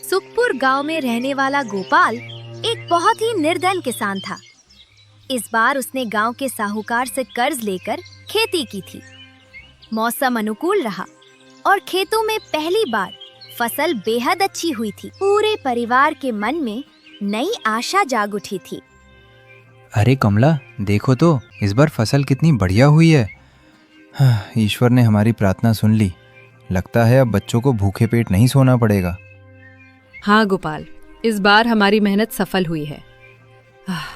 सुखपुर गांव में रहने वाला गोपाल एक बहुत ही निर्धन किसान था। इस बार उसने गांव के साहूकार से कर्ज लेकर खेती की थी। मौसम अनुकूल रहा और खेतों में पहली बार फसल बेहद अच्छी हुई थी। पूरे परिवार के मन में नई आशा जाग उठी थी। अरे कमला, देखो तो इस बार फसल कितनी बढ़िया हुई है। ईश्वर ने हमारी प्रार्थना सुन ली। लगता है अब बच्चों को भूखे पेट नहीं सोना पड़ेगा। हाँ गोपाल, इस बार हमारी मेहनत सफल हुई है।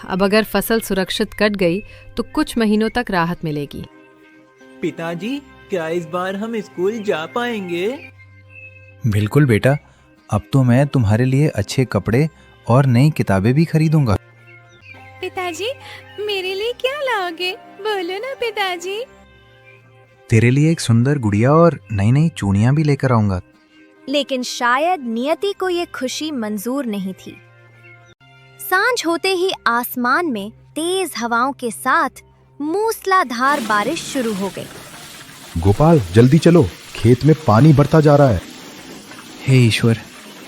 अब अगर फसल सुरक्षित कट गई तो कुछ महीनों तक राहत मिलेगी। पिताजी, क्या इस बार हम स्कूल जा पाएंगे? बिल्कुल बेटा, अब तो मैं तुम्हारे लिए अच्छे कपड़े और नई किताबें भी खरीदूंगा। पिताजी, मेरे लिए क्या लाओगे? बोलो ना पिताजी। तेरे लिए एक सुंदर गुड़िया और नई नई चूड़ियां भी लेकर आऊंगा। लेकिन शायद नियति को ये खुशी मंजूर नहीं थी। सांझ होते ही आसमान में तेज हवाओं के साथ मूसलाधार बारिश शुरू हो गई। गोपाल, जल्दी चलो, खेत में पानी बढ़ता जा रहा है। हे ईश्वर,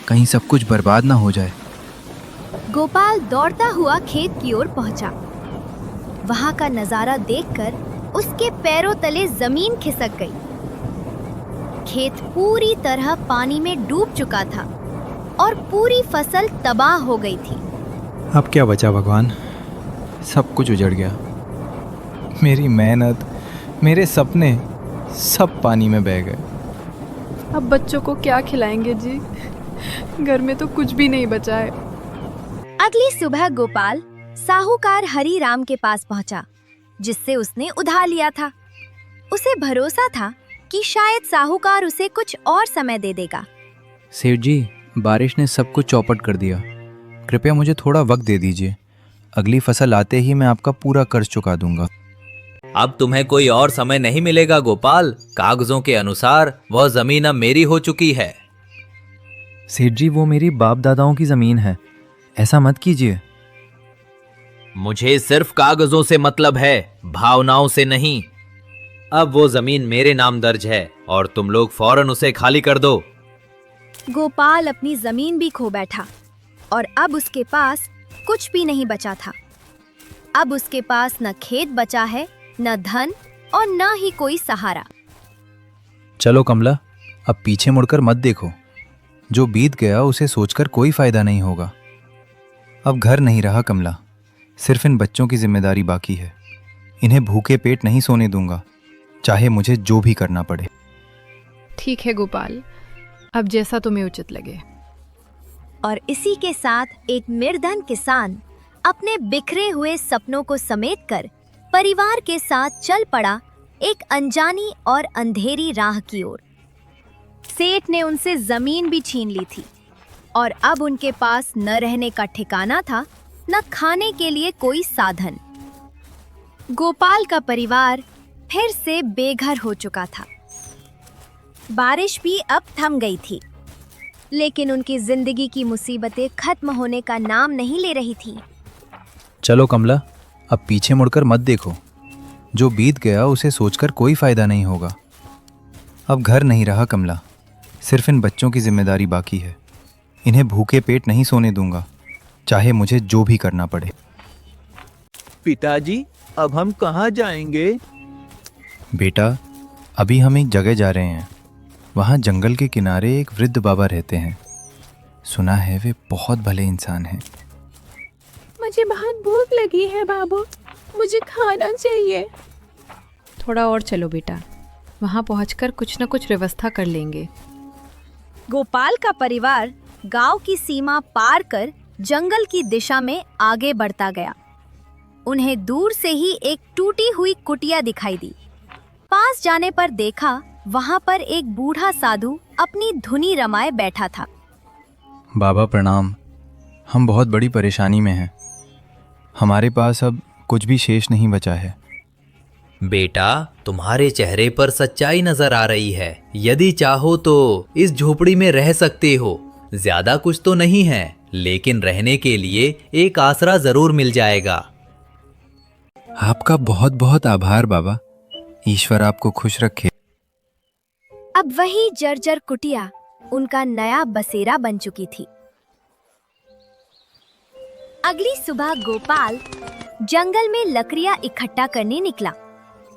कहीं सब कुछ बर्बाद ना हो जाए। गोपाल दौड़ता हुआ खेत की ओर पहुंचा। वहां का नजारा देखकर उसके पैरों तले जमीन खिसक गई। खेत पूरी तरह पानी में डूब चुका था और पूरी फसल तबाह हो गई थी। अब क्या बचा भगवान? सब कुछ उजड़ गया। मेरी मेहनत, मेरे सपने सब पानी में बह गए। अब बच्चों को क्या खिलाएंगे जी? घर में तो कुछ भी नहीं बचा है। अगली सुबह गोपाल साहूकार हरी राम के पास पहुंचा, जिससे उसने उधार लिया था। उसे भरोसा था कि शायद साहूकार उसे कुछ और समय दे देगा। सेठ जी, बारिश ने सब कुछ चौपट कर दिया। कृपया मुझे थोड़ा वक्त दे दीजिए। अगली फसल आते ही मैं आपका पूरा कर्ज चुका दूंगा। अब तुम्हें कोई और समय नहीं मिलेगा गोपाल। कागजों के अनुसार वह जमीन अब मेरी हो चुकी है। सेठ जी, वो मेरी बाप दादाओं की जमीन है, ऐसा मत कीजिए। मुझे सिर्फ कागजों से मतलब है, भावनाओं से नहीं। अब वो जमीन मेरे नाम दर्ज है और तुम लोग फौरन उसे खाली कर दो। गोपाल अपनी जमीन भी खो बैठा और अब उसके पास कुछ भी नहीं बचा था। अब उसके पास न खेत बचा है, न धन और न ही कोई सहारा। चलो कमला, अब पीछे मुड़कर मत देखो। जो बीत गया उसे सोचकर कोई फायदा नहीं होगा। अब घर नहीं रहा कमला, सिर्फ इन बच्चों की जिम्मेदारी बाकी है। इन्हें भूखे पेट नहीं सोने दूंगा, चाहे मुझे जो भी करना पड़े। ठीक है गोपाल, अब जैसा तुम्हें उचित लगे। और इसी के साथ एक निर्धन किसान अपने बिखरे हुए सपनों को समेटकर परिवार के साथ चल पड़ा एक अनजानी और अंधेरी राह की ओर। सेठ ने उनसे जमीन भी छीन ली थी और अब उनके पास न रहने का ठिकाना था, न खाने के लिए कोई साधन। गोपाल का परिवार फिर से बेघर हो चुका था। बारिश भी अब थम गई थी, लेकिन उनकी जिंदगी की मुसीबतें खत्म होने का नाम नहीं ले रही थी। चलो कमला, अब पीछे मुड़कर मत देखो। जो बीत गया उसे सोचकर कोई फायदा नहीं होगा। अब घर नहीं रहा कमला, सिर्फ इन बच्चों की जिम्मेदारी बाकी है। इन्हें भूखे पेट नहीं सोने दूंगा, चाहे मुझे जो भी करना पड़े। पिताजी, अब हम कहाँ जाएंगे? बेटा, अभी हम एक जगह जा रहे हैं। वहाँ जंगल के किनारे एक वृद्ध बाबा रहते हैं। सुना है वे बहुत भले इंसान हैं। मुझे बहुत भूख लगी है बाबू, मुझे खाना चाहिए। थोड़ा और चलो बेटा, वहाँ पहुँचकर कुछ न कुछ व्यवस्था कर लेंगे। गोपाल का परिवार गांव की सीमा पार कर जंगल की दिशा में आगे बढ़ता गया। उन्हें दूर से ही एक टूटी हुई कुटिया दिखाई दी। पास जाने पर देखा वहां पर एक बूढ़ा साधु अपनी धुनी रमाए बैठा था। बाबा प्रणाम। हम बहुत बड़ी परेशानी में हैं। हमारे पास अब कुछ भी शेष नहीं बचा है। बेटा, तुम्हारे चेहरे पर सच्चाई नजर आ रही है। यदि चाहो तो इस झोपड़ी में रह सकते हो। ज्यादा कुछ तो नहीं है, लेकिन रहने के लिए एक आसरा जरूर मिल जाएगा। आपका बहुत बहुत आभार बाबा। ईश्वर आपको खुश रखे। अब वही जर्जर कुटिया उनका नया बसेरा बन चुकी थी। अगली सुबह गोपाल जंगल में लकड़ियां इकट्ठा करने निकला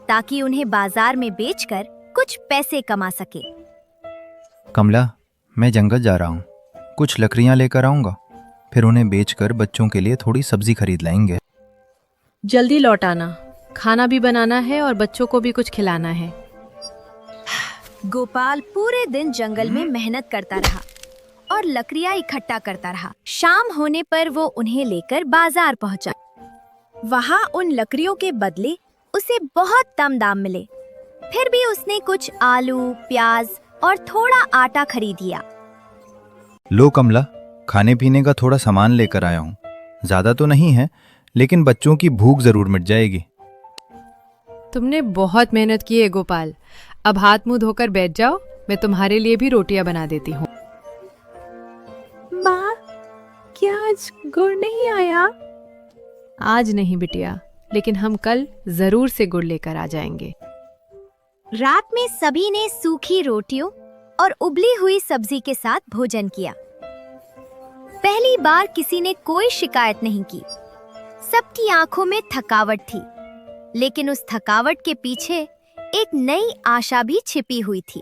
ताकि उन्हें बाजार में बेचकर कुछ पैसे कमा सके। कमला, मैं जंगल जा रहा हूँ, कुछ लकड़ियाँ लेकर आऊँगा, फिर उन्हें बेचकर बच्चों के लिए थोड़ी सब्जी खरीद लाएंगे। जल्दी लौट आना, खाना भी बनाना है और बच्चों को भी कुछ खिलाना है। गोपाल पूरे दिन जंगल में मेहनत करता रहा और लकड़ियां इकट्ठा करता रहा। शाम होने पर वो उन्हें लेकर बाजार पहुंचा। वहां उन लकड़ियों के बदले उसे बहुत कम दाम मिले। फिर भी उसने कुछ आलू, प्याज और थोड़ा आटा खरीद लिया। लो कमला, खाने पीने का थोड़ा सामान लेकर आया हूँ। ज्यादा तो नहीं है, लेकिन बच्चों की भूख जरूर मिट जाएगी। तुमने बहुत मेहनत की है गोपाल, अब हाथ मुंह धोकर बैठ जाओ, मैं तुम्हारे लिए भी रोटियां बना देती हूँ। माँ, क्या आज गुड़ नहीं आया? आज नहीं बिटिया, लेकिन हम कल जरूर से गुड़ लेकर आ जाएंगे। रात में सभी ने सूखी रोटियों और उबली हुई सब्जी के साथ भोजन किया। पहली बार किसी ने कोई शिकायत नहीं की। सबकी आंखों में थकावट थी, लेकिन उस थकावट के पीछे एक नई आशा भी छिपी हुई थी।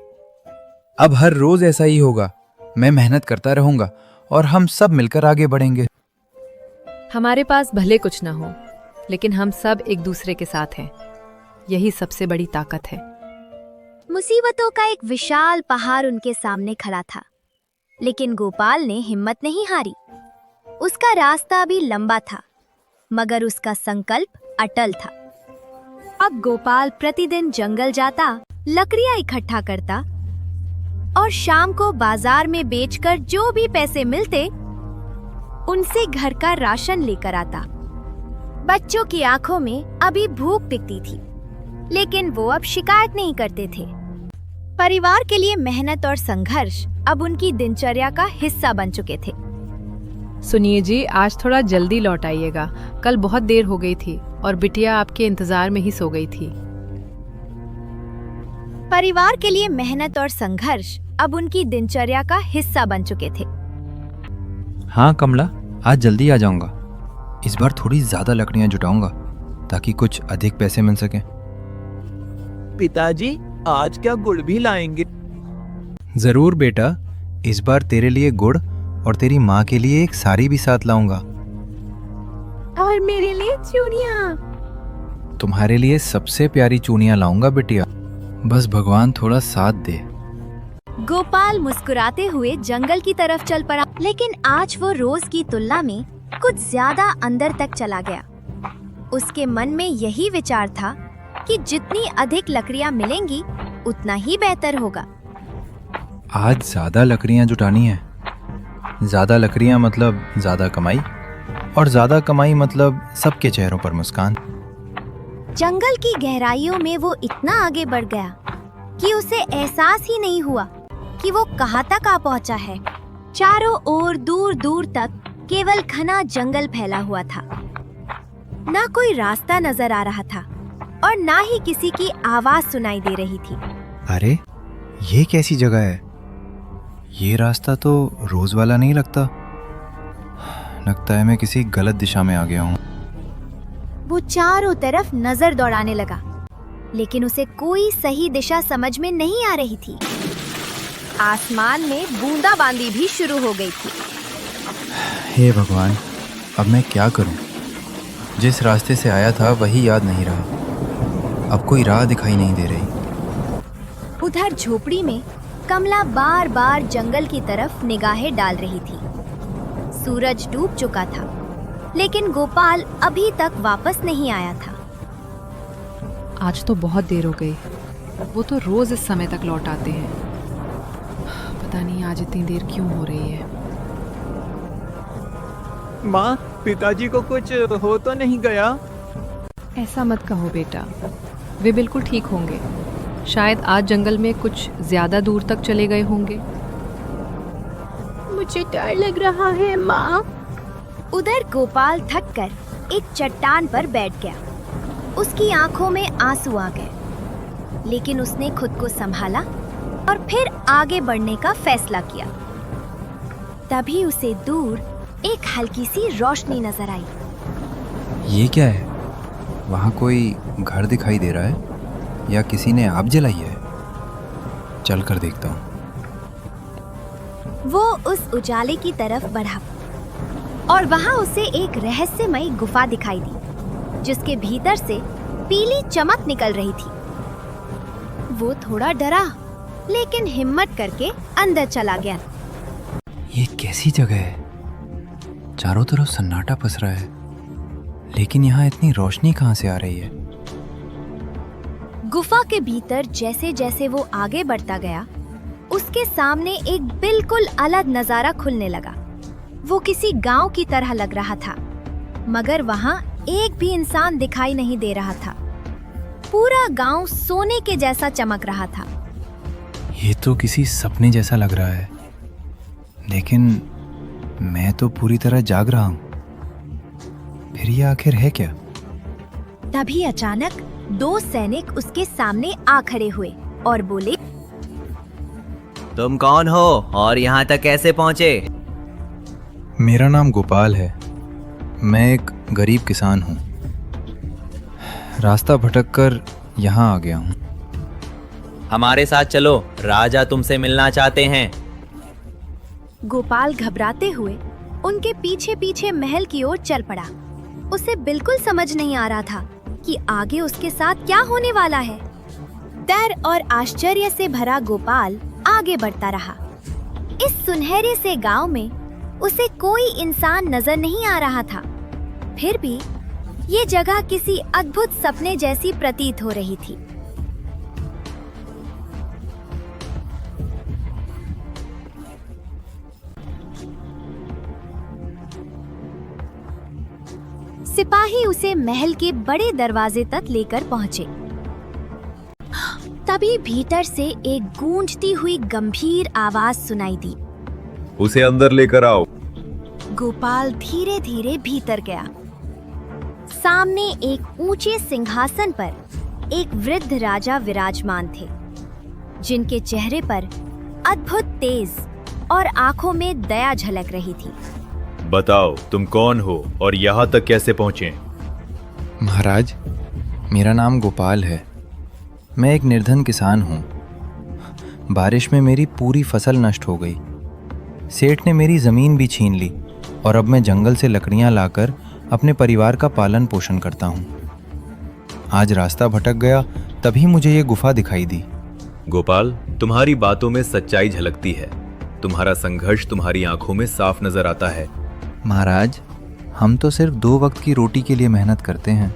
अब हर रोज ऐसा ही होगा। मैं मेहनत करता रहूंगा और हम सब मिलकर आगे बढ़ेंगे। हमारे पास भले कुछ ना हो, लेकिन हम सब एक दूसरे के साथ हैं। यही सबसे बड़ी ताकत है। मुसीबतों का एक विशाल पहाड़ उनके सामने खड़ा था, लेकिन गोपाल ने हिम्मत नहीं हारी। उसका रास्ता भी लंबा था, मगर उसका संकल्प अटल था। अब गोपाल प्रतिदिन जंगल जाता, लकड़ियां इकट्ठा करता और शाम को बाजार में बेचकर जो भी पैसे मिलते उनसे घर का राशन लेकर आता। बच्चों की आंखों में अभी भूख दिखती थी, लेकिन वो अब शिकायत नहीं करते थे। परिवार के लिए मेहनत और संघर्ष अब उनकी दिनचर्या का हिस्सा बन चुके थे। सुनिए जी, आज थोड़ा जल्दी लौट आइएगा, कल बहुत देर हो गई थी और बिटिया आपके इंतजार में ही सो गई थी। परिवार के लिए मेहनत और संघर्ष अब उनकी दिनचर्या का हिस्सा बन चुके थे। हाँ कमला, आज जल्दी आ जाऊंगा। इस बार थोड़ी ज्यादा लकड़ियां जुटाऊंगा ताकि कुछ अधिक पैसे मिल सके। पिताजी, आज क्या गुड़ भी लाएंगे? जरूर बेटा, इस बार तेरे लिए गुड़ और तेरी माँ के लिए एक साड़ी भी साथ लाऊंगा। और मेरे लिए चूड़ियाँ। तुम्हारे लिए सबसे प्यारी चूड़ियां लाऊंगा बिटिया, बस भगवान थोड़ा साथ दे। गोपाल मुस्कुराते हुए जंगल की तरफ चल पड़ा, लेकिन आज वो रोज की तुलना में कुछ ज्यादा अंदर तक चला गया। उसके मन में यही विचार था कि जितनी अधिक लकड़ियां मिलेंगी उतना ही बेहतर होगा। आज ज्यादा लकड़ियां जुटानी है। ज्यादा लकड़ियां मतलब ज्यादा कमाई, और ज्यादा कमाई मतलब सबके चेहरों पर मुस्कान। जंगल की गहराइयों में वो इतना आगे बढ़ गया कि उसे एहसास ही नहीं हुआ कि वो कहाँ तक आ पहुँचा है। चारों ओर दूर दूर तक केवल घना जंगल फैला हुआ था। ना कोई रास्ता नजर आ रहा था और ना ही किसी की आवाज सुनाई दे रही थी। अरे, ये कैसी जगह है? ये रास्ता तो रोज वाला नहीं लगता। लगता है मैं किसी गलत दिशा में आ गया हूँ। वो चारों तरफ नजर दौड़ाने लगा, लेकिन उसे कोई सही दिशा समझ में नहीं आ रही थी। आसमान में बूंदाबांदी भी शुरू हो गई थी। हे भगवान, अब मैं क्या करूं? जिस रास्ते से आया था वही याद नहीं रहा। अब कोई राह दिखाई नहीं दे रही। उधर झोपड़ी में कमला बार बार जंगल की तरफ निगाहें डाल रही थी। सूरज डूब चुका था, लेकिन गोपाल अभी तक वापस नहीं आया था। आज तो बहुत देर हो गई। वो तो रोज इस समय तक लौट आते हैं। पता नहीं आज इतनी देर क्यों हो रही है। माँ, पिताजी को कुछ हो तो नहीं गया? ऐसा मत कहो बेटा, वे बिल्कुल ठीक होंगे। शायद आज जंगल में कुछ ज्यादा दूर तक चले गए होंगे। मुझे डर लग रहा है माँ। उधर गोपाल थककर एक चट्टान पर बैठ गया। उसकी आंखों में आंसू आ गए, लेकिन उसने खुद को संभाला और फिर आगे बढ़ने का फैसला किया। तभी उसे दूर एक हल्की सी रोशनी नजर आई। ये क्या है? वहाँ कोई घर दिखाई दे रहा है या किसी ने आग जलाई है? चल कर देखता हूँ। वो उस उजाले की तरफ बढ़ा और वहां उसे एक रहस्यमयी गुफा दिखाई दी, जिसके भीतर से पीली चमक निकल रही थी। वो थोड़ा डरा, लेकिन हिम्मत करके अंदर चला गया। ये कैसी जगह है? चारों तरफ सन्नाटा पसरा है, लेकिन यहाँ इतनी रोशनी कहाँ से आ रही है? गुफा के भीतर जैसे जैसे वो आगे बढ़ता गया, उसके सामने एक बिल्कुल अलग नजारा खुलने लगा। वो किसी गांव की तरह लग रहा था, मगर वहां एक भी इंसान दिखाई नहीं दे रहा था। पूरा गांव सोने के जैसा चमक रहा था। ये तो किसी सपने जैसा लग रहा है, लेकिन मैं तो पूरी तरह जाग रहा हूँ। फिर ये आखिर है क्या? तभी अचानक 2 सैनिक उसके सामने आ खड़े हुए और बोले, तुम कौन हो और यहाँ तक कैसे पहुँचे? मेरा नाम गोपाल है। मैं एक गरीब किसान हूँ। रास्ता भटक कर यहाँ आ गया हूँ। हमारे साथ चलो, राजा तुमसे मिलना चाहते हैं। गोपाल घबराते हुए उनके पीछे पीछे महल की ओर चल पड़ा। उसे बिल्कुल समझ नहीं आ रहा था कि आगे उसके साथ क्या होने वाला है। डर और आश्चर्य से भरा गोपाल आगे बढ़ता रहा। इस सुनहरे से गांव में उसे कोई इंसान नजर नहीं आ रहा था। फिर भी ये जगह किसी अद्भुत सपने जैसी प्रतीत हो रही थी। सिपाही उसे महल के बड़े दरवाजे तक लेकर पहुंचे। तभी भीतर से एक गूंजती हुई गंभीर आवाज सुनाई दी। उसे अंदर लेकर आओ। गोपाल धीरे धीरे भीतर गया। सामने एक ऊंचे सिंहासन पर एक वृद्ध राजा विराजमान थे, जिनके चेहरे पर अद्भुत तेज और आंखों में दया झलक रही थी। बताओ तुम कौन हो और यहाँ तक कैसे पहुँचे? महाराज, मेरा नाम गोपाल है। मैं एक निर्धन किसान हूँ। बारिश में मेरी पूरी फसल नष्ट हो गई। सेठ ने मेरी ज़मीन भी छीन ली और अब मैं जंगल से लकड़ियाँ लाकर अपने परिवार का पालन पोषण करता हूँ। आज रास्ता भटक गया, तभी मुझे ये गुफा दिखाई दी। गोपाल, तुम्हारी बातों में सच्चाई झलकती है। तुम्हारा संघर्ष तुम्हारी आंखों में साफ नजर आता है। महाराज, हम तो सिर्फ 2 वक्त की रोटी के लिए मेहनत करते हैं।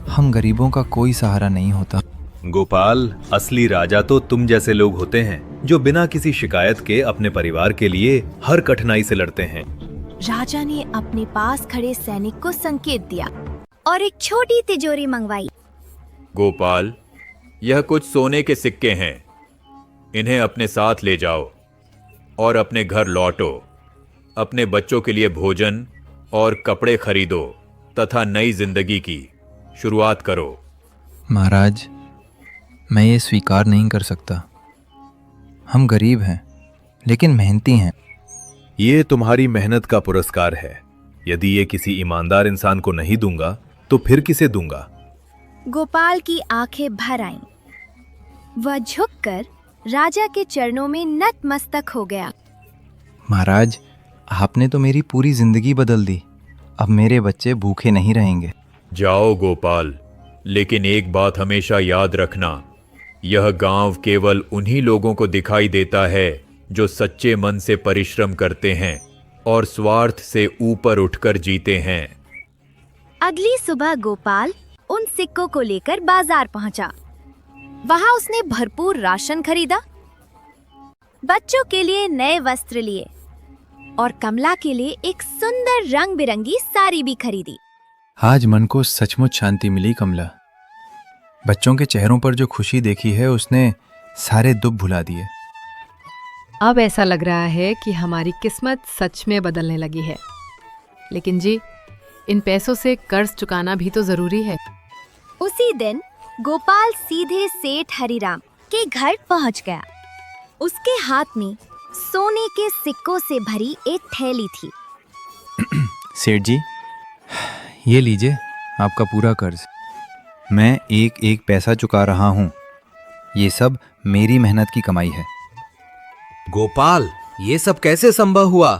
हम गरीबों का कोई सहारा नहीं होता। गोपाल, असली राजा तो तुम जैसे लोग होते हैं, जो बिना किसी शिकायत के अपने परिवार के लिए हर कठिनाई से लड़ते हैं। राजा ने अपने पास खड़े सैनिक को संकेत दिया और एक छोटी तिजोरी मंगवाई। गोपाल, यह कुछ सोने के सिक्के हैं। इन्हें अपने साथ ले जाओ और अपने घर लौटो। अपने बच्चों के लिए भोजन और कपड़े खरीदो तथा नई जिंदगी की शुरुआत करो। महाराज, मैं ये स्वीकार नहीं कर सकता। हम गरीब हैं, लेकिन मेहनती हैं। ये तुम्हारी मेहनत का पुरस्कार है। यदि ये किसी ईमानदार इंसान को नहीं दूंगा तो फिर किसे दूंगा? गोपाल की आंखें भर आईं। वह झुककर राजा के चरणों में नतमस्तक हो गया। महाराज, आपने तो मेरी पूरी जिंदगी बदल दी। अब मेरे बच्चे भूखे नहीं रहेंगे। जाओ गोपाल, लेकिन एक बात हमेशा याद रखना, यह गांव केवल उन्हीं लोगों को दिखाई देता है जो सच्चे मन से परिश्रम करते हैं और स्वार्थ से ऊपर उठकर जीते हैं। अगली सुबह गोपाल उन सिक्कों को लेकर बाजार पहुंचा। वहां उसने भरपूर राशन खरीदा, बच्चों के लिए नए वस्त्र लिए और कमला के लिए एक सुंदर रंग बिरंगी साड़ी भी खरीदी। आज मन को सचमुच शांति मिली कमला। बच्चों के चेहरों पर जो खुशी देखी है, उसने सारे दुख भुला दिए। अब ऐसा लग रहा है कि हमारी किस्मत सच में बदलने लगी है। लेकिन जी, इन पैसों से कर्ज चुकाना भी तो जरूरी है। उसी दिन गोपाल सीधे सेठ हरिराम के घर पहुंच गया। उसके हाथ में सोने के सिक्कों से भरी एक थैली थी। सेठ जी, ये लीजिए आपका पूरा कर्ज। मैं एक एक पैसा चुका रहा हूँ। ये सब मेरी मेहनत की कमाई है। गोपाल, ये सब कैसे संभव हुआ?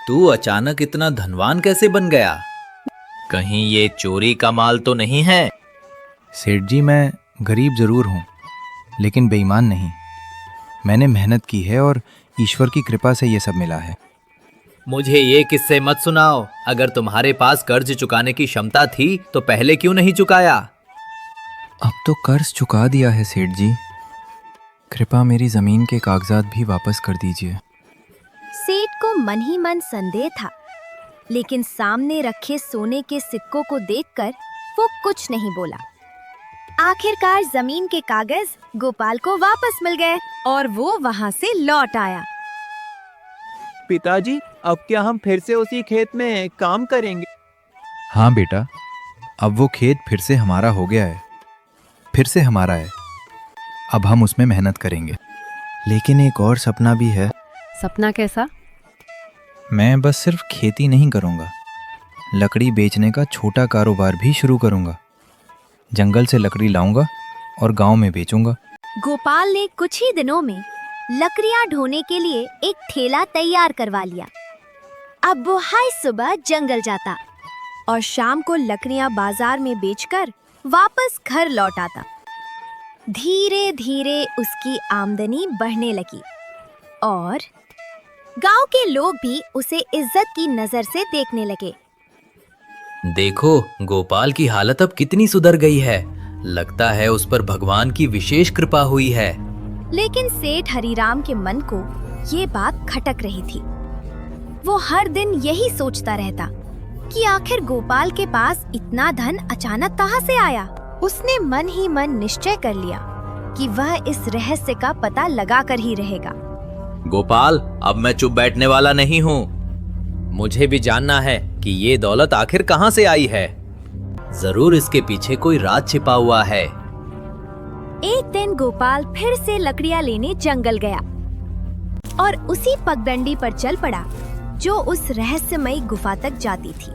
तू अचानक इतना धनवान कैसे बन गया? कहीं ये चोरी का माल तो नहीं है? सेठ जी, मैं गरीब जरूर हूँ लेकिन बेईमान नहीं। मैंने मेहनत की है और ईश्वर की कृपा से ये सब मिला है। मुझे ये किस्से मत सुनाओ। अगर तुम्हारे पास कर्ज चुकाने की क्षमता थी तो पहले क्यों नहीं चुकाया? अब तो कर्ज चुका दिया है सेठ जी। कृपा मेरी जमीन के कागजात भी वापस कर दीजिए। सेठ को मन ही मन संदेह था, लेकिन सामने रखे सोने के सिक्कों को देखकर वो कुछ नहीं बोला। आखिरकार जमीन के कागज गोपाल को वापस मिल गए और वो वहां से लौट आया। पिताजी, अब क्या हम फिर से उसी खेत में काम करेंगे? हाँ बेटा, अब वो खेत फिर से हमारा हो गया है। फिर से हमारा है। अब हम उसमें मेहनत करेंगे। लेकिन एक और सपना भी है। सपना कैसा? मैं बस सिर्फ खेती नहीं करूँगा, लकड़ी बेचने का छोटा कारोबार भी शुरू करूँगा। जंगल से लकड़ी लाऊंगा और गांव में बेचूंगा। गोपाल ने कुछ ही दिनों में लकड़ियां ढोने के लिए एक ठेला तैयार करवा लिया। अब वो हर सुबह जंगल जाता और शाम को लकड़ियां बाजार में बेचकर वापस घर लौट आता। धीरे धीरे उसकी आमदनी बढ़ने लगी और गांव के लोग भी उसे इज्जत की नजर से देखने लगे। देखो, गोपाल की हालत अब कितनी सुधर गई है। लगता है उस पर भगवान की विशेष कृपा हुई है। लेकिन सेठ हरिराम के मन को ये बात खटक रही थी। वो हर दिन यही सोचता रहता कि आखिर गोपाल के पास इतना धन अचानक कहाँ से आया। उसने मन ही मन निश्चय कर लिया कि वह इस रहस्य का पता लगा कर ही रहेगा। गोपाल, अब मैं चुप बैठने वाला नहीं हूँ। मुझे भी जानना है कि ये दौलत आखिर कहाँ से आई है। जरूर इसके पीछे कोई राज छिपा हुआ है। एक दिन गोपाल फिर से लकड़ियां लेने जंगल गया और उसी पगडंडी पर चल पड़ा जो उस रहस्यमयी गुफा तक जाती थी।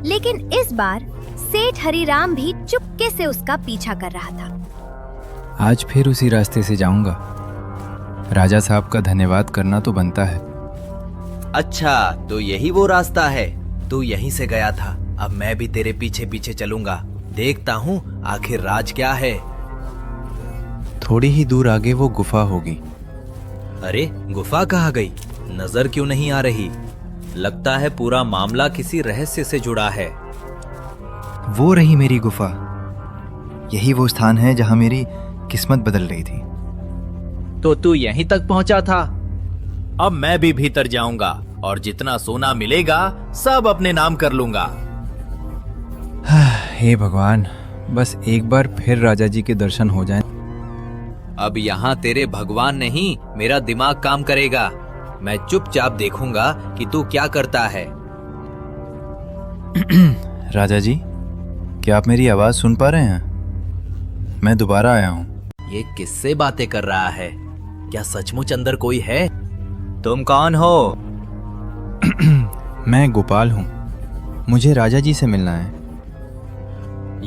लेकिन इस बार सेठ हरिराम भी चुपके से उसका पीछा कर रहा था। आज फिर उसी रास्ते से जाऊंगा। राजा साहब का धन्यवाद करना तो बनता है। अच्छा, तो यही वो रास्ता है। तू यहीं से गया था। अब मैं भी तेरे पीछे पीछे चलूंगा। देखता हूँ आखिर राज क्या है। थोड़ी ही दूर आगे वो गुफा होगी। अरे, गुफा कहाँ गई? नजर क्यों नहीं आ रही? लगता है पूरा मामला किसी रहस्य से जुड़ा है। वो रही मेरी गुफा। यही वो स्थान है जहां मेरी किस्मत बदल रही थी। तो तू यहीं तक पहुंचा था? अब मैं भी भीतर जाऊंगा और जितना सोना मिलेगा सब अपने नाम कर लूंगा। हे भगवान, बस एक बार फिर राजा जी के दर्शन हो जाएं। अब यहाँ तेरे भगवान नहीं, मेरा दिमाग काम करेगा। मैं चुपचाप देखूंगा कि तू क्या करता है। राजा जी, क्या आप मेरी आवाज सुन पा रहे हैं? मैं दोबारा आया हूँ। ये किससे बातें कर रहा है? क्या सचमुच अंदर कोई है? तुम कौन हो? मैं गोपाल हूँ। मुझे राजा जी से मिलना है।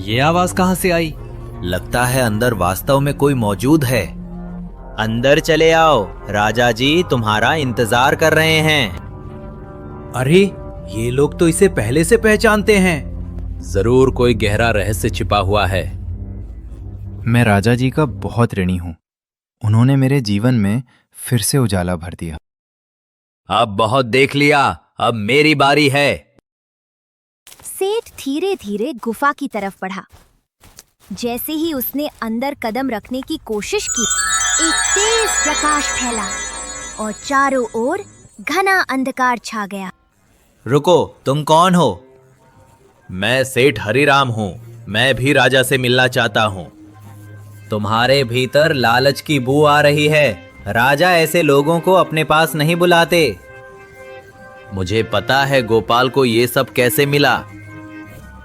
ये आवाज कहाँ से आई? लगता है अंदर वास्तव में कोई मौजूद है। अंदर चले आओ, राजा जी तुम्हारा इंतजार कर रहे हैं। अरे, ये लोग तो इसे पहले से पहचानते हैं। जरूर कोई गहरा रहस्य छिपा हुआ है। मैं राजा जी का बहुत ऋणी हूँ। उन्होंने मेरे जीवन में फिर से उजाला भर दिया। अब बहुत देख लिया, अब मेरी बारी है। सेठ धीरे धीरे गुफा की तरफ बढ़ा। जैसे ही उसने अंदर कदम रखने की कोशिश की, एक तेज प्रकाश फैला और चारों ओर घना अंधकार छा गया। रुको, तुम कौन हो? मैं सेठ हरिराम हूँ। मैं भी राजा से मिलना चाहता हूँ। तुम्हारे भीतर लालच की बू आ रही है। राजा ऐसे लोगों को अपने पास नहीं बुलाते। मुझे पता है गोपाल को ये सब कैसे मिला।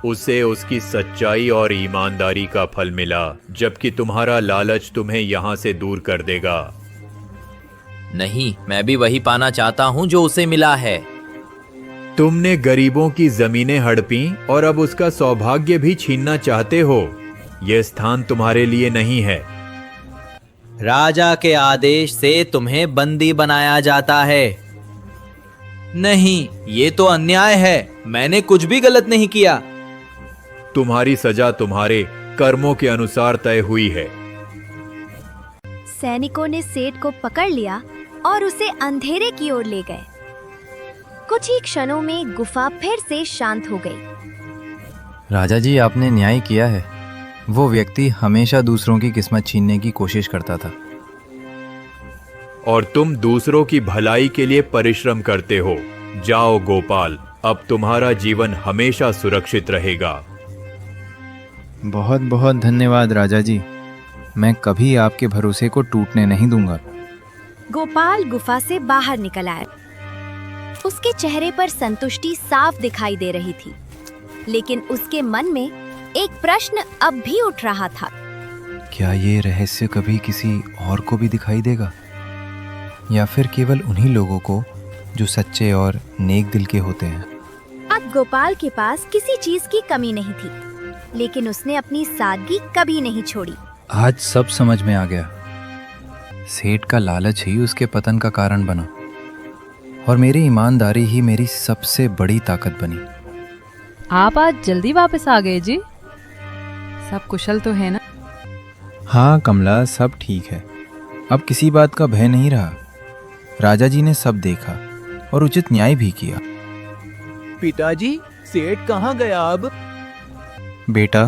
उसे उसकी सच्चाई और ईमानदारी का फल मिला, जबकि तुम्हारा लालच तुम्हें यहाँ से दूर कर देगा। नहीं, मैं भी वही पाना चाहता हूँ जो उसे मिला है। तुमने गरीबों की जमीनें हड़पी और अब उसका सौभाग्य भी छीनना चाहते हो। यह स्थान तुम्हारे लिए नहीं है। राजा के आदेश से तुम्हें बंदी बनाया जाता है। नहीं, ये तो अन्याय है। मैंने कुछ भी गलत नहीं किया। तुम्हारी सजा तुम्हारे कर्मों के अनुसार तय हुई है। सैनिकों ने सेठ को पकड़ लिया और उसे अंधेरे की ओर ले गए। कुछ ही क्षणों में गुफा फिर से शांत हो गई। राजा जी, आपने न्याय किया है। वो व्यक्ति हमेशा दूसरों की किस्मत छीनने की कोशिश करता था। और तुम दूसरों की भलाई के लिए परिश्रम करते हो। जाओ गोपाल, अब तुम्हारा जीवन हमेशा सुरक्षित रहेगा। बहुत बहुत धन्यवाद राजा जी। मैं कभी आपके भरोसे को टूटने नहीं दूंगा। गोपाल गुफा से बाहर निकल आया। उसके चेहरे पर संतुष्टि साफ दिखाई दे रही थी, लेकिन उसके मन में एक प्रश्न अब भी उठ रहा था। क्या ये रहस्य कभी किसी और को भी दिखाई देगा, या फिर केवल उन्हीं लोगों को जो सच्चे और नेक दिल के होते हैं? अब गोपाल के पास किसी चीज की कमी नहीं थी, लेकिन उसने अपनी सादगी कभी नहीं छोड़ी। आज सब समझ में आ गया। सेठ का लालच ही उसके पतन का कारण बना, और मेरी ईमानदारी ही मेरी सबसे बड़ी ताकत बनी। आप आज जल्दी वापस आ गए जी। सब कुशल तो है ना? हाँ कमला, सब ठीक है। अब किसी बात का भय नहीं रहा। राजा जी ने सब देखा और उचित न्याय भी किया। पिताजी, सेठ कहाँ गया अब? बेटा,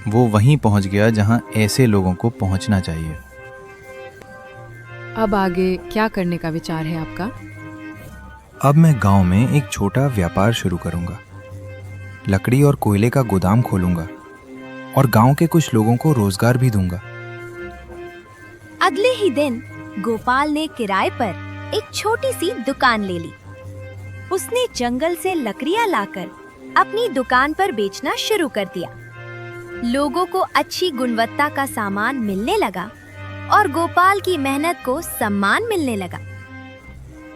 वो वहीं पहुंच गया जहां ऐसे लोगों को पहुंचना चाहिए। अब आगे क्या करने का विचार है आपका? अब मैं गांव में एक छोटा व्यापार शुरू करूंगा। लकड़ी और कोयले का गोदाम खोलूंगा और गांव के कुछ लोगों को रोजगार भी दूंगा। अगले ही दिन गोपाल ने किराए पर एक छोटी सी दुकान ले ली। उसने जंगल से लकड़ियां लाकर अपनी दुकान पर बेचना शुरू कर दिया। लोगों को अच्छी गुणवत्ता का सामान मिलने लगा और गोपाल की मेहनत को सम्मान मिलने लगा।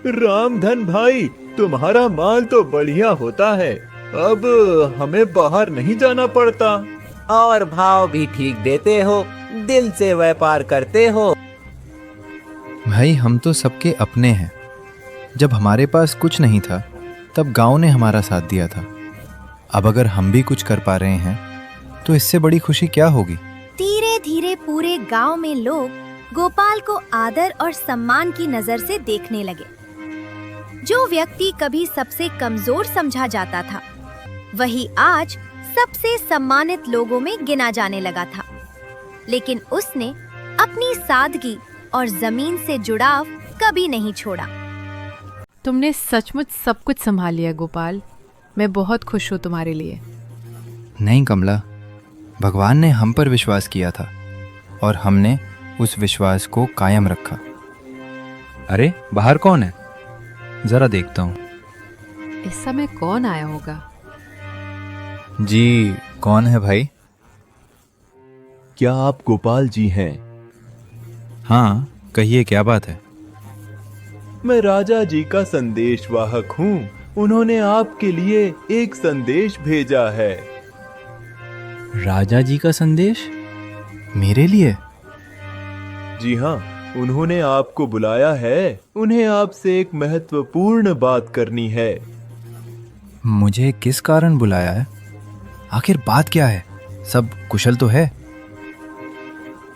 रामधन भाई, तुम्हारा माल तो बढ़िया होता है। अब हमें बाहर नहीं जाना पड़ता। और भाव भी ठीक देते हो, दिल से व्यापार करते हो। भाई, हम तो सबके अपने हैं। जब हमारे पास कुछ नहीं था तब गांव ने हमारा साथ दिया था। अब अगर हम भी कुछ कर पा रहे हैं तो इससे बड़ी खुशी क्या होगी? धीरे धीरे पूरे गांव में लोग गोपाल को आदर और सम्मान की नजर से देखने लगे। जो व्यक्ति कभी सबसे कमजोर समझा जाता था, वही आज सबसे सम्मानित लोगों में गिना जाने लगा था। लेकिन उसने अपनी सादगी और जमीन से जुड़ाव कभी नहीं छोड़ा। तुमने सचमुच सब कुछ संभाल लिया गोपाल। मैं बहुत खुश हूँ तुम्हारे लिए। नहीं कमला, भगवान ने हम पर विश्वास किया था और हमने उस विश्वास को कायम रखा। अरे, बाहर कौन है? जरा देखता हूँ। इस समय कौन आया होगा? जी, कौन है भाई? क्या आप गोपाल जी हैं? हाँ, कहिए, क्या बात है? मैं राजा जी का संदेशवाहक हूँ। उन्होंने आपके लिए एक संदेश भेजा है। राजा जी का संदेश? मेरे लिए? जी हाँ, उन्होंने आपको बुलाया है। उन्हें आपसे एक महत्वपूर्ण बात करनी है। मुझे किस कारण बुलाया है? आखिर बात क्या है? सब कुशल तो है?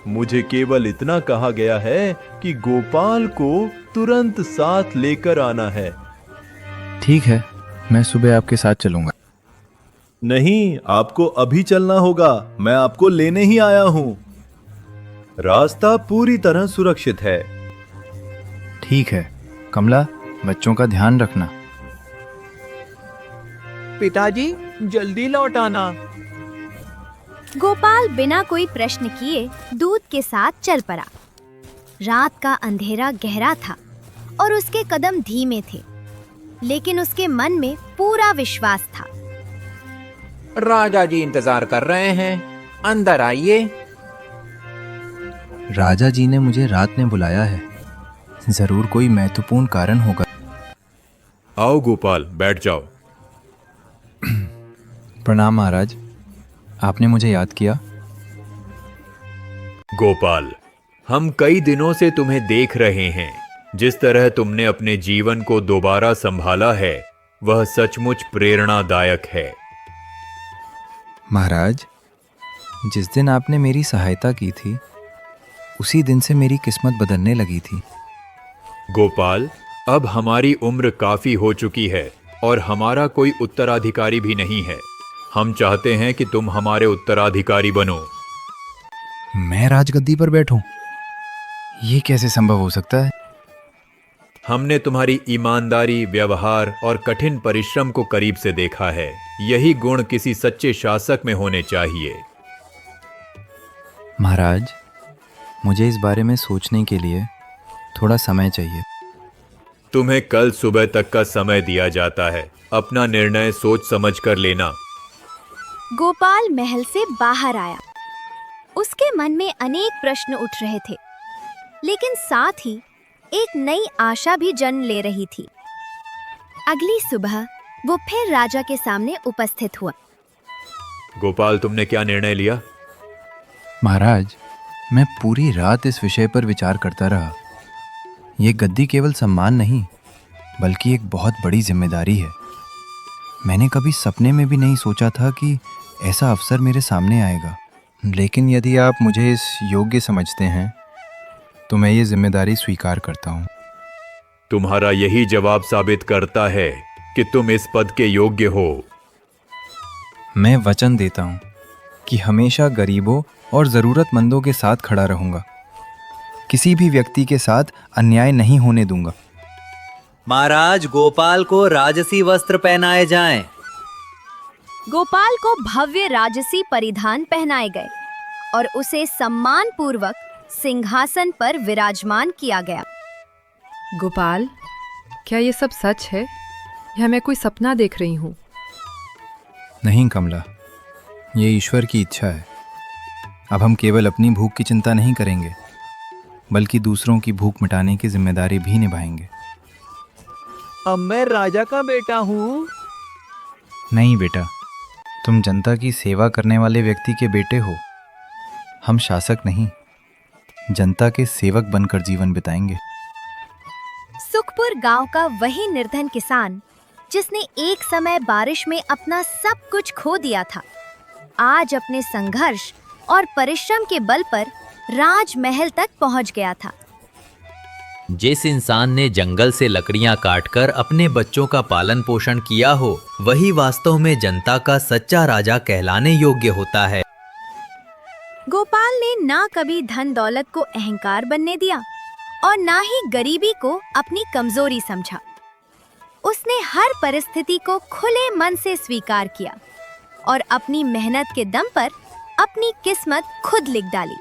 मुझे केवल इतना कहा गया है कि गोपाल को तुरंत साथ लेकर आना है। ठीक है, मैं सुबह आपके साथ चलूंगा। नहीं, आपको अभी चलना होगा। मैं आपको लेने ही आया हूँ। रास्ता पूरी तरह सुरक्षित है। ठीक है कमला, बच्चों का ध्यान रखना। पिताजी, जल्दी लौट आना। गोपाल बिना कोई प्रश्न किए दूध के साथ चल पड़ा। रात का अंधेरा गहरा था और उसके कदम धीमे थे, लेकिन उसके मन में पूरा विश्वास था। राजा जी इंतजार कर रहे हैं, अंदर आइए। राजा जी ने मुझे रात में बुलाया है, जरूर कोई महत्वपूर्ण कारण होगा। आओ गोपाल, बैठ जाओ। प्रणाम महाराज, आपने मुझे याद किया। गोपाल, हम कई दिनों से तुम्हें देख रहे हैं। जिस तरह तुमने अपने जीवन को दोबारा संभाला है वह सचमुच प्रेरणादायक है। महाराज, जिस दिन आपने मेरी सहायता की थी उसी दिन से मेरी किस्मत बदलने लगी थी। गोपाल, अब हमारी उम्र काफी हो चुकी है और हमारा कोई उत्तराधिकारी भी नहीं है। हम चाहते हैं कि तुम हमारे उत्तराधिकारी बनो। मैं राजगद्दी पर बैठूं? ये कैसे संभव हो सकता है? हमने तुम्हारी ईमानदारी, व्यवहार और कठिन परिश्रम को करीब से देखा है। यही गुण किसी सच्चे शासक में होने चाहिए। महाराज, मुझे इस बारे में सोचने के लिए थोड़ा समय चाहिए। तुम्हें कल सुबह तक का समय दिया जाता है। अपना निर्णय सोच समझ कर लेना। गोपाल महल से बाहर आया। उसके मन में अनेक प्रश्न उठ रहे थे, लेकिन साथ ही एक नई आशा भी जन्म ले रही थी। अगली सुबह वो फिर राजा के सामने उपस्थित हुआ। गोपाल, तुमने क्या निर्णय लिया? महाराज, मैं पूरी रात इस विषय पर विचार करता रहा। ये गद्दी केवल सम्मान नहीं बल्कि एक बहुत बड़ी जिम्मेदारी है। मैंने कभी सपने में भी नहीं सोचा था कि ऐसा अवसर मेरे सामने आएगा, लेकिन यदि आप मुझे इस योग्य समझते हैं तो मैं ये जिम्मेदारी स्वीकार करता हूँ। तुम्हारा यही जवाब साबित करता है कि तुम इस पद के योग्य हो। मैं वचन देता हूँ कि हमेशा गरीबों और ज़रूरतमंदों के साथ खड़ा रहूँगा। किसी भी व्यक्ति के साथ अन्याय नहीं होने दूंगा। महाराज, गोपाल को राजसी वस्त्र पहनाए जाएं। गोपाल को भव्य राजसी परिधान पहनाए गए और उसे सम्मान पूर्वक सिंहासन पर विराजमान किया गया। गोपाल, क्या ये सब सच है या मैं कोई सपना देख रही हूँ? नहीं कमला, ये ईश्वर की इच्छा है। अब हम केवल अपनी भूख की चिंता नहीं करेंगे बल्कि दूसरों की भूख मिटाने की जिम्मेदारी भी निभाएंगे। अब मैं राजा का बेटा हूँ। नहीं बेटा, तुम जनता की सेवा करने वाले व्यक्ति के बेटे हो। हम शासक नहीं, जनता के सेवक बनकर जीवन बिताएंगे। सुखपुर गांव का वही निर्धन किसान जिसने एक समय बारिश में अपना सब कुछ खो दिया था, आज अपने संघर्ष और परिश्रम के बल पर राजमहल तक पहुंच गया था। जिस इंसान ने जंगल से लकड़ियां काटकर अपने बच्चों का पालन पोषण किया हो वही वास्तव में जनता का सच्चा राजा कहलाने योग्य होता है। गोपाल ने ना कभी धन दौलत को अहंकार बनने दिया और ना ही गरीबी को अपनी कमजोरी समझा। उसने हर परिस्थिति को खुले मन से स्वीकार किया और अपनी मेहनत के दम पर अपनी किस्मत खुद लिख डाली।